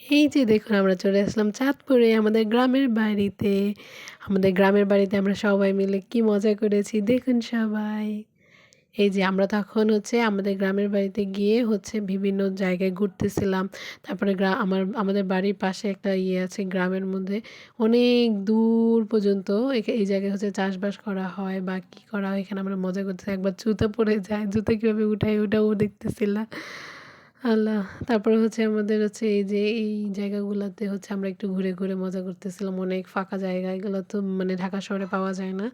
এই যে দেখুন আমরা চলে আসলাম চাঁদপুরে আমাদের গ্রামের বাড়িতে। আমাদের গ্রামের বাড়িতে আমরা সবাই মিলে কি মজা করেছি দেখুন সবাই। এই যে আমরা তখন হচ্ছে আমাদের গ্রামের বাড়িতে গিয়ে হচ্ছে বিভিন্ন জায়গায় ঘুরতেছিলাম। তারপরে আমাদের বাড়ির পাশে একটা ইয়ে আছে গ্রামের মধ্যে। অনেক দূর পর্যন্ত এই জায়গায় হচ্ছে চাষবাস করা হয় বা কি করা হয় এখানে আমরা মজা করতেছি। একবার জুতা পড়ে যায়, জুতা কীভাবে উঠাই ওটাও দেখতেছিলাম। আল্লাহ! তারপরে হচ্ছে আমাদের হচ্ছে এই যে এই জায়গাগুলাতে হচ্ছে আমরা একটু ঘুরে, ঘুরে মজা করতেছিলাম। অনেক ফাঁকা জায়গা এগুলো তো মানে ঢাকা শহরে পাওয়া যায় না।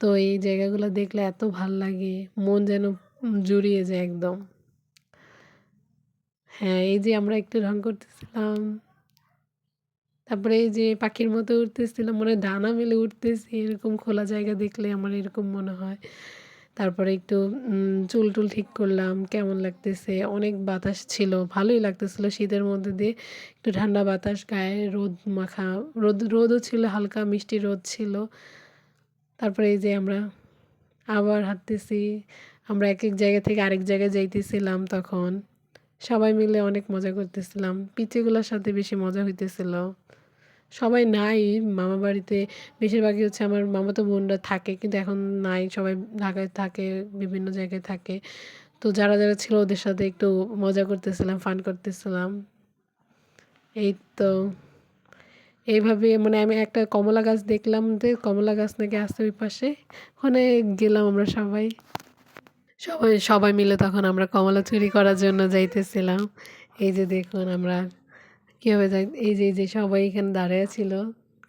তো এই জায়গাগুলো দেখলে এত ভাল লাগে, মন যেন জুড়িয়ে যায় একদম। হ্যাঁ, এই যে আমরা একটু ঢং করতেছিলাম। তারপরে এই যে পাখির মতো উড়তেছিলাম, মনে হয় ডানা মেলে উড়তেছি, এরকম খোলা জায়গা দেখলে আমার এরকম মনে হয়। তারপরে একটু চুল-টুল ঠিক করলাম, কেমন লাগতেছে। অনেক বাতাস ছিল, ভালোই লাগতেছিল শীতের মধ্যে দিয়ে একটু ঠান্ডা বাতাস, গায়ে রোদ মাখা, রোদও ছিল, হালকা মিষ্টি রোদ ছিল। তারপরে এই যে আমরা আবার হাঁটতেছি। আমরা একেক জায়গা থেকে আরেক জায়গায় যাইতেছিলাম তখন। সবাই মিলে অনেক মজা করতেছিলাম। পিচ্চিগুলার সাথে বেশি মজা হইতেছিল। সবাই নাই মামাবাড়িতে, বেশিরভাগই হচ্ছে আমার মামাতো বোনরা থাকে কিন্তু এখন নাই, সবাই ঢাকায় থাকে, বিভিন্ন জায়গায় থাকে। তো যারা, যারা ছিল ওদের সাথে একটু মজা করতেছিলাম, ফান করতেছিলাম। এই তো এইভাবে মানে আমি একটা কমলা গাছ দেখলাম যে কমলা গাছ নাকি আছে ওই পাশে। ওখানে গেলাম আমরা সবাই। সবাই সবাই মিলে তখন আমরা কমলা চুরি করার জন্য যাইতেছিলাম। এই যে দেখুন আমরা কীভাবে যাই, এই যে সবাই এখানে দাঁড়ায় ছিল।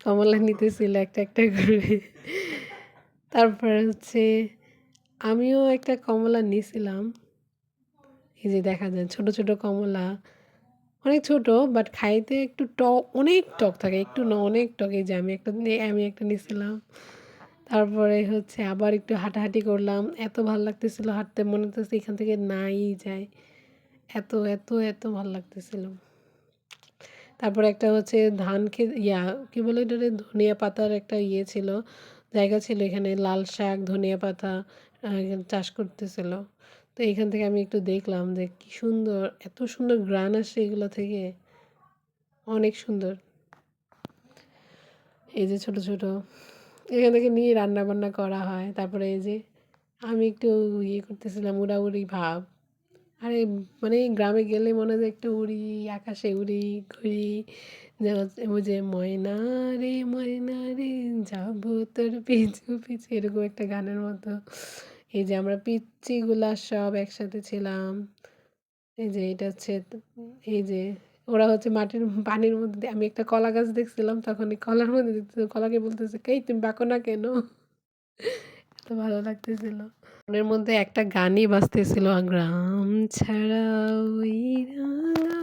কমলা নিতেছিল একটা, একটা করে। তারপরে হচ্ছে আমিও একটা কমলা নিছিলাম। এই যে দেখা যায় ছোট, ছোট কমলা। অনেক ছোট বাট খাইতে একটু টক, অনেক টক থাকে। একটু না অনেক টক। এই যে আমি একটা নিছিলাম। তারপরে হচ্ছে আবার একটু হাঁটাহাঁটি করলাম। এত ভাল লাগতেছিল হাঁটতে, মনে হতেছে এখান থেকে নাই যাই। এত ভাল লাগতেছিল। তারপরে একটা হচ্ছে ধান কি বলে এটারে, ধনিয়া পাতার একটা ইয়ে ছিল, জায়গা ছিল এখানে লাল শাক, ধনিয়া পাতা চাষ করতেছিল। তো এইখান থেকে আমি একটু দেখলাম যে কি সুন্দর, এত সুন্দর ঘ্রাণ আসে এগুলো থেকে, অনেক সুন্দর। এই যে ছোট, ছোট এখান থেকে নিয়ে রান্না-বান্না করা হয়। তারপরে এই যে আমি একটু ইয়ে করতেছিলাম, উড়াউড়ি ভাব। আরে মানে গ্রামে গেলে মনে হয় যে একটু উড়ি, আকাশে উড়ি, ঘুরি। যে হচ্ছে ওই যে ময়না রে ময়না রে যাবো তোর পিছু, পিছু এরকম একটা গানের মতো। এই যে আমরা পিচ্চিগুলা সব একসাথে ছিলাম। এই যে এটা হচ্ছে এই যে ওরা হচ্ছে মাটির পানির মধ্যে আমি একটা কলা গাছ দেখছিলাম তখন এই কলার মধ্যে দেখতেছে, কলাকে বলতেছে, "এই তুমি বাঁকো না কেন?" এত ভালো লাগতেছিল। মনের মধ্যে একটা গানই বাজতেছিল, গ্রাম ছাড়া ওই রাঙা